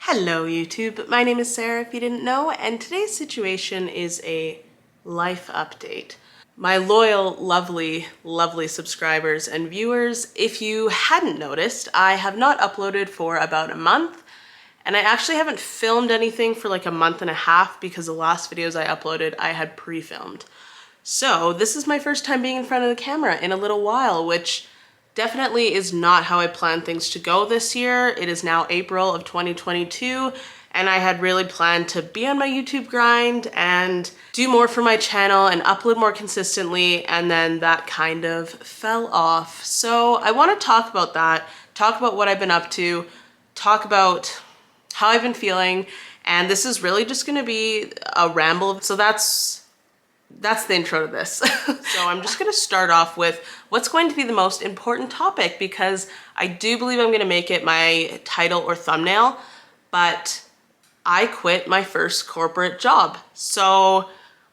Hello YouTube, my name is Sarah if you didn't know, and today's situation is a life update. My loyal, lovely subscribers and viewers, if you hadn't noticed, I have not uploaded for about a month, and I actually haven't filmed anything for like a month and a half because the last videos I uploaded I had pre-filmed. So this is my first time being in front of the camera in a little while, which definitely is not how I planned things to go this year. It is now April of 2022, and I had really planned to be on my YouTube grind and do more for my channel and upload more consistently, and then that kind of fell off. So I want to talk about that, talk about what I've been up to, talk about how I've been feeling, and this is really just going to be a ramble. So that's the intro to this. So I'm just gonna start off with what's going to be the most important topic, because I do believe I'm gonna make it my title or thumbnail, but I quit my first corporate job. So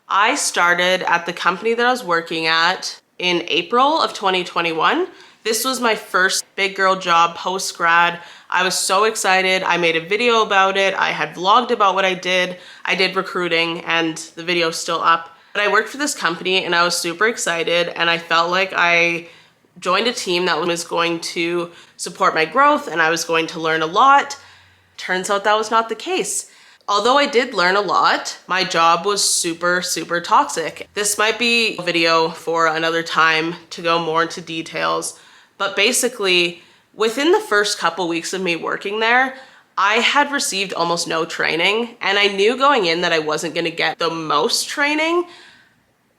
I started at the company that I was working at in April of 2021. This was my first big girl job post-grad. I was so excited. I made a video about it. I had vlogged about what I did. I did recruiting, and the video's still up. But I worked for this company and I was super excited, and I felt like I joined a team that was going to support my growth and I was going to learn a lot. Turns out that was not the case. Although I did learn a lot, my job was super toxic. This might be a video for another time to go more into details, but basically within the first couple weeks of me working there, I had received almost no training, and I knew going in that I wasn't gonna get the most training,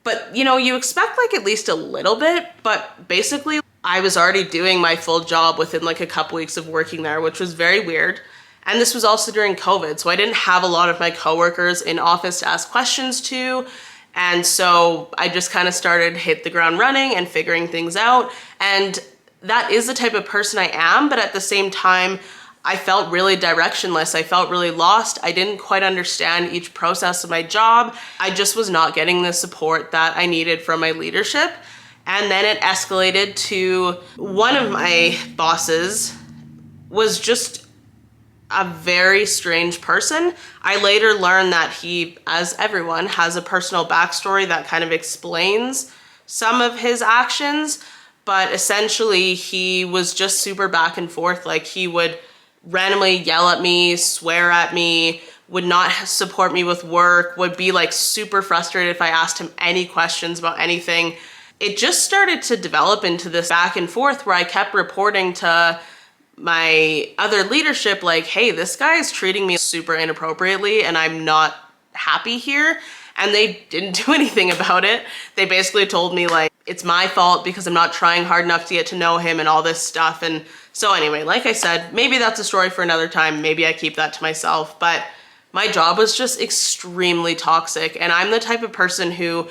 but you know, you expect like at least a little bit, but basically I was already doing my full job within like a couple weeks of working there, which was very weird. And this was also during COVID, so I didn't have a lot of my coworkers in office to ask questions to, and so I just kind of started hit the ground running and figuring things out. And that is the type of person I am, but at the same time, I felt really directionless. I felt really lost. I didn't quite understand each process of my job. I just was not getting the support that I needed from my leadership. And then it escalated to one of my bosses was just a very strange person. I later learned that he, as everyone, has a personal backstory that kind of explains some of his actions. But essentially, he was just super back and forth. Like, he would randomly yell at me, swear at me, would not support me with work, would be like super frustrated if I asked him any questions about anything. It just started to develop into this back and forth where I kept reporting to my other leadership like, hey, this guy is treating me super inappropriately and I'm not happy here. And they didn't do anything about it. They basically told me like, it's my fault because I'm not trying hard enough to get to know him and all this stuff. And so anyway, like I said, maybe that's a story for another time. Maybe I keep that to myself, but my job was just extremely toxic. And I'm the type of person who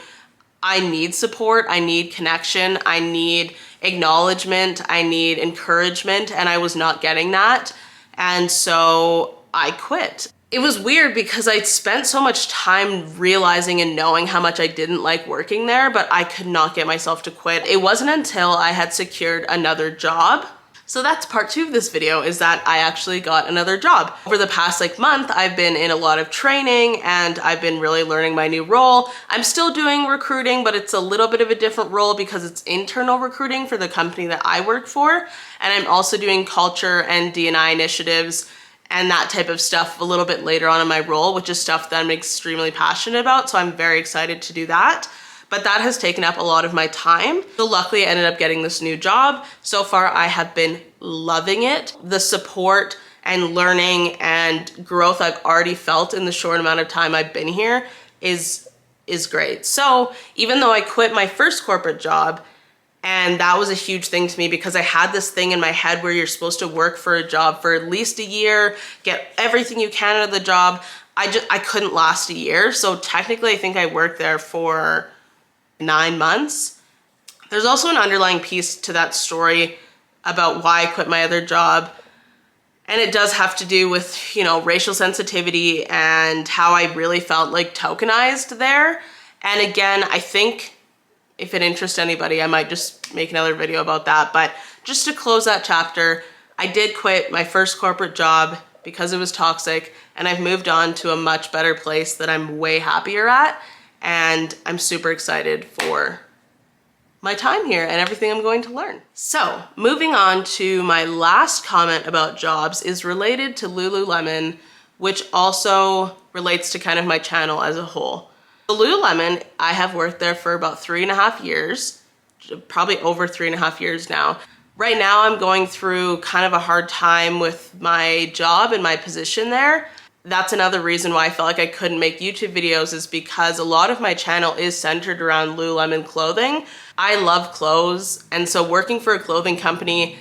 I need support, I need connection, I need acknowledgement, I need encouragement, and I was not getting that. And so I quit. It was weird because I'd spent so much time realizing and knowing how much I didn't like working there, but I could not get myself to quit. It wasn't until I had secured another job. So that's part 2 of this video, is that I actually got another job. Over the past like month, I've been in a lot of training and I've been really learning my new role. I'm still doing recruiting, but it's a little bit of a different role because it's internal recruiting for the company that I work for. And I'm also doing culture and D&I initiatives and that type of stuff a little bit later on in my role, which is stuff that I'm extremely passionate about. So I'm very excited to do that. But that has taken up a lot of my time. So luckily I ended up getting this new job. So far I have been loving it. The support and learning and growth I've already felt in the short amount of time I've been here is great. So even though I quit my first corporate job, and that was a huge thing to me because I had this thing in my head where you're supposed to work for a job for at least a year, get everything you can out of the job. I couldn't last a year. So technically I think I worked there for 9 months. There's also an underlying piece to that story about why I quit my other job. And it does have to do with, you know, racial sensitivity and how I really felt like tokenized there. And again, I think if it interests anybody, I might just make another video about that. But just to close that chapter, I did quit my first corporate job because it was toxic, and I've moved on to a much better place that I'm way happier at, and I'm super excited for my time here and everything I'm going to learn. So moving on to my last comment about jobs is related to Lululemon, which also relates to kind of my channel as a whole. So Lululemon, I have worked there for about 3.5 years, probably over 3.5 years now. Right now I'm going through kind of a hard time with my job and my position there. That's another reason why I felt like I couldn't make YouTube videos, is because a lot of my channel is centered around Lululemon clothing. I love clothes, and so working for a clothing company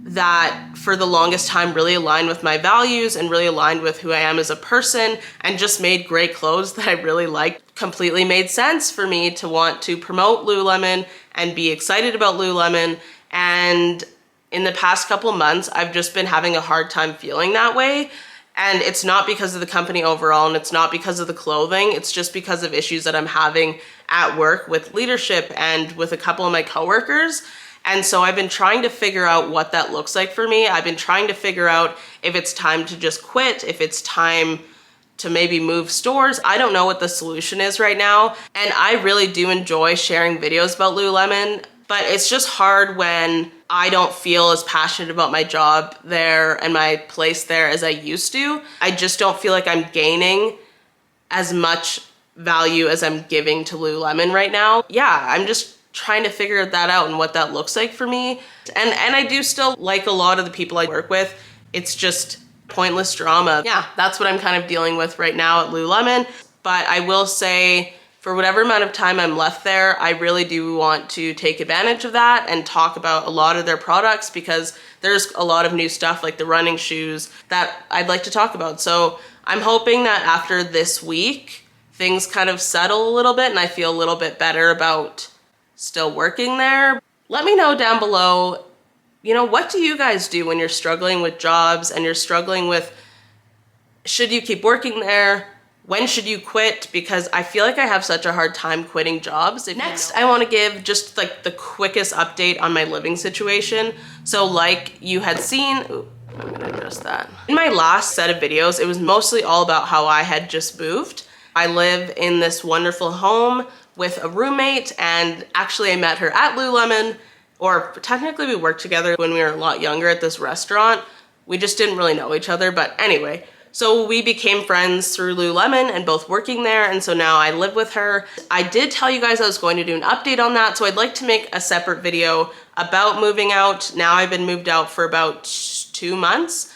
that for the longest time really aligned with my values and really aligned with who I am as a person and just made great clothes that I really liked completely made sense for me to want to promote Lululemon and be excited about Lululemon. And in the past couple months, I've just been having a hard time feeling that way. And it's not because of the company overall, and it's not because of the clothing, it's just because of issues that I'm having at work with leadership and with a couple of my coworkers. And so I've been trying to figure out what that looks like for me. I've been trying to figure out if it's time to just quit, if it's time to maybe move stores. I don't know what the solution is right now. And I really do enjoy sharing videos about Lululemon, but it's just hard when I don't feel as passionate about my job there and my place there as I used to. I just don't feel like I'm gaining as much value as I'm giving to Lululemon right now. Yeah, I'm just trying to figure that out and what that looks like for me. And I do still like a lot of the people I work with. It's just pointless drama. Yeah, that's what I'm kind of dealing with right now at Lululemon. But I will say, for whatever amount of time I'm left there, I really do want to take advantage of that and talk about a lot of their products, because there's a lot of new stuff like the running shoes that I'd like to talk about. So I'm hoping that after this week, things kind of settle a little bit and I feel a little bit better about still working there. Let me know down below, what do you guys do when you're struggling with jobs and you're struggling with, should you keep working there? When should you quit? Because I feel like I have such a hard time quitting jobs. Next, I want to give just like the quickest update on my living situation. So like you had seen, I'm gonna adjust that. In my last set of videos, it was mostly all about how I had just moved. I live in this wonderful home with a roommate, and actually I met her at Lululemon, or technically we worked together when we were a lot younger at this restaurant. We just didn't really know each other, but anyway. So we became friends through Lululemon and both working there, and so now I live with her. I did tell you guys I was going to do an update on that, so I'd like to make a separate video about moving out. Now I've been moved out for about 2 months,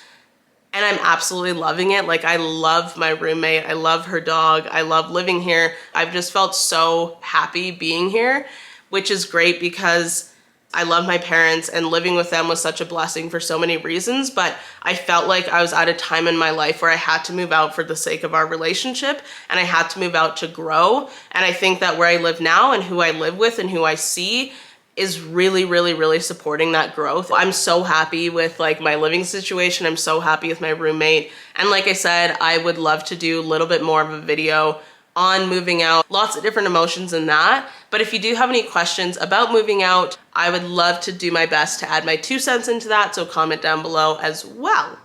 and I'm absolutely loving it. Like, I love my roommate, I love her dog, I love living here. I've just felt so happy being here, which is great because I love my parents and living with them was such a blessing for so many reasons, but I felt like I was at a time in my life where I had to move out for the sake of our relationship, and I had to move out to grow. And I think that where I live now and who I live with and who I see is really, really, really supporting that growth. I'm so happy with like my living situation. I'm so happy with my roommate. And like I said, I would love to do a little bit more of a video on moving out. Lots of different emotions in that. But if you do have any questions about moving out, I would love to do my best to add my 2 cents into that, so comment down below as well.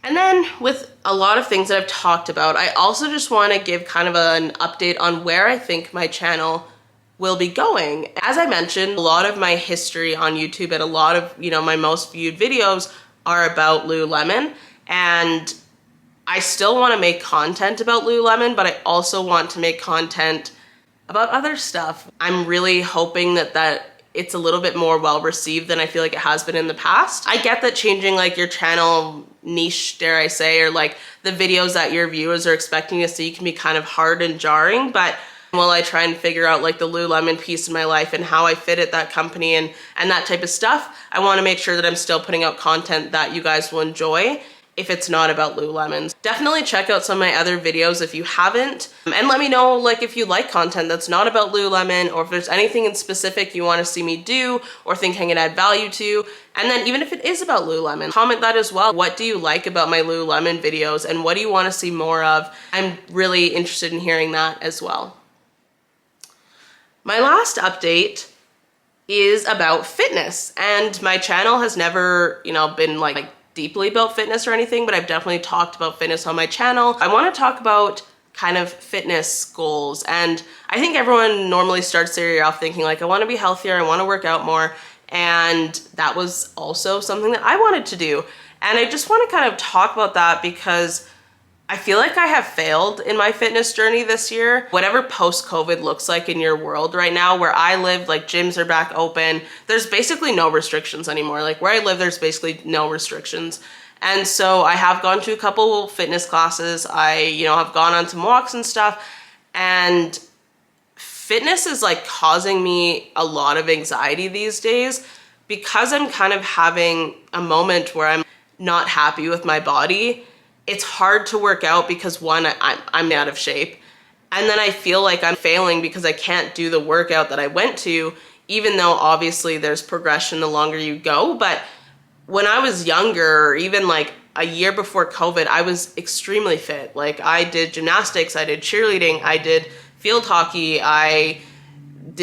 And then with a lot of things that I've talked about, I also just want to give kind of an update on where I think my channel will be going. As I mentioned, a lot of my history on YouTube and a lot of, my most viewed videos are about Lululemon, and I still want to make content about Lululemon, but I also want to make content about other stuff. I'm really hoping that it's a little bit more well received than I feel like it has been in the past. I get that changing like your channel niche, dare I say, or like the videos that your viewers are expecting to see can be kind of hard and jarring, but while I try and figure out like the Lululemon piece in my life and how I fit at that company and that type of stuff, I want to make sure that I'm still putting out content that you guys will enjoy if it's not about Lululemon. Definitely check out some of my other videos if you haven't, and let me know like if you like content that's not about Lululemon, or if there's anything in specific you want to see me do or think I can add value to. And then even if it is about Lululemon, comment that as well. What do you like about my Lululemon videos and what do you want to see more of? I'm really interested in hearing that as well. My last update is about fitness, and my channel has never, been like deeply about fitness or anything, but I've definitely talked about fitness on my channel. I want to talk about kind of fitness goals. And I think everyone normally starts their year off thinking like, I want to be healthier, I want to work out more. And that was also something that I wanted to do. And I just want to kind of talk about that because I feel like I have failed in my fitness journey this year. Whatever post-COVID looks like in your world right now, where I live, like gyms are back open. There's basically no restrictions anymore. Like where I live, there's basically no restrictions. And so I have gone to a couple fitness classes. I, have gone on some walks and stuff. And fitness is like causing me a lot of anxiety these days because I'm kind of having a moment where I'm not happy with my body. It's hard to work out because one, I'm out of shape. And then I feel like I'm failing because I can't do the workout that I went to, even though obviously there's progression the longer you go. But when I was younger, or even like a year before COVID, I was extremely fit. Like I did gymnastics, I did cheerleading, I did field hockey,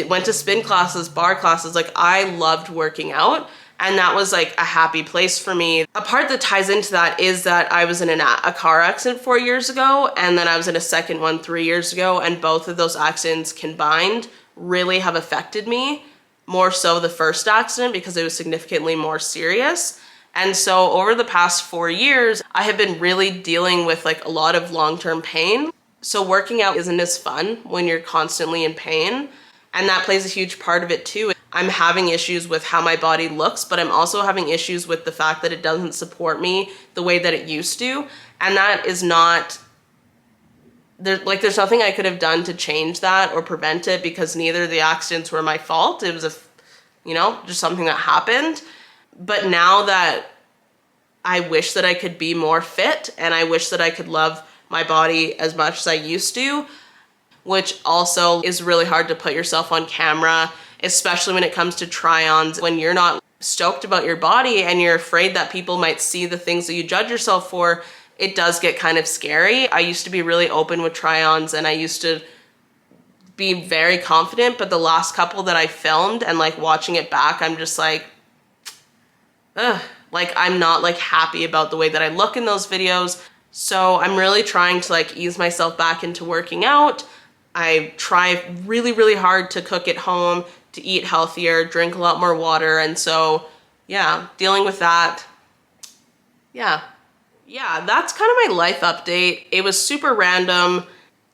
went to spin classes, bar classes. Like I loved working out. And that was like a happy place for me. A part that ties into that is that I was in a car accident 4 years ago, and then I was in a second one 3 years ago, and both of those accidents combined really have affected me, more so the first accident because it was significantly more serious. And so over the past 4 years, I have been really dealing with like a lot of long-term pain. So working out isn't as fun when you're constantly in pain. And that plays a huge part of it too. I'm having issues with how my body looks, but I'm also having issues with the fact that it doesn't support me the way that it used to. And that is not, there's nothing I could have done to change that or prevent it because neither of the accidents were my fault. It was just something that happened. But now that I wish that I could be more fit and I wish that I could love my body as much as I used to, which also is really hard to put yourself on camera, especially when it comes to try-ons. When you're not stoked about your body and you're afraid that people might see the things that you judge yourself for, it does get kind of scary. I used to be really open with try-ons and I used to be very confident, but the last couple that I filmed and like watching it back, I'm just like, ugh, like I'm not like happy about the way that I look in those videos. So I'm really trying to like ease myself back into working out. I try really, really hard to cook at home, to eat healthier, drink a lot more water. And so, yeah, dealing with that. Yeah, that's kind of my life update. It was super random,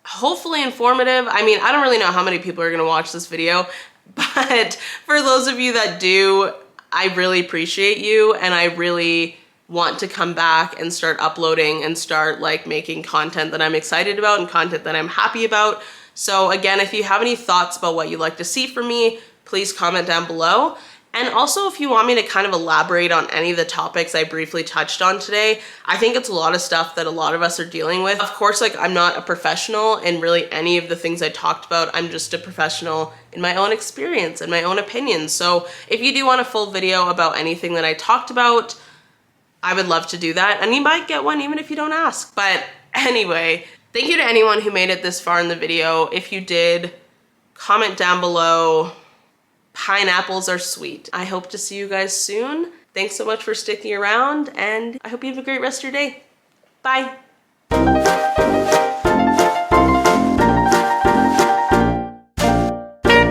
hopefully informative. I mean, I don't really know how many people are gonna watch this video, but for those of you that do, I really appreciate you. And I really want to come back and start uploading and start like making content that I'm excited about and content that I'm happy about. So again, if you have any thoughts about what you'd like to see from me, please comment down below. And also if you want me to kind of elaborate on any of the topics I briefly touched on today, I think it's a lot of stuff that a lot of us are dealing with. Of course, like I'm not a professional in really any of the things I talked about. I'm just a professional in my own experience and my own opinions. So if you do want a full video about anything that I talked about, I would love to do that. And you might get one even if you don't ask. But anyway, thank you to anyone who made it this far in the video. If you did, comment down below. Pineapples are sweet. I hope to see you guys soon. Thanks so much for sticking around, and I hope you have a great rest of your day. Bye.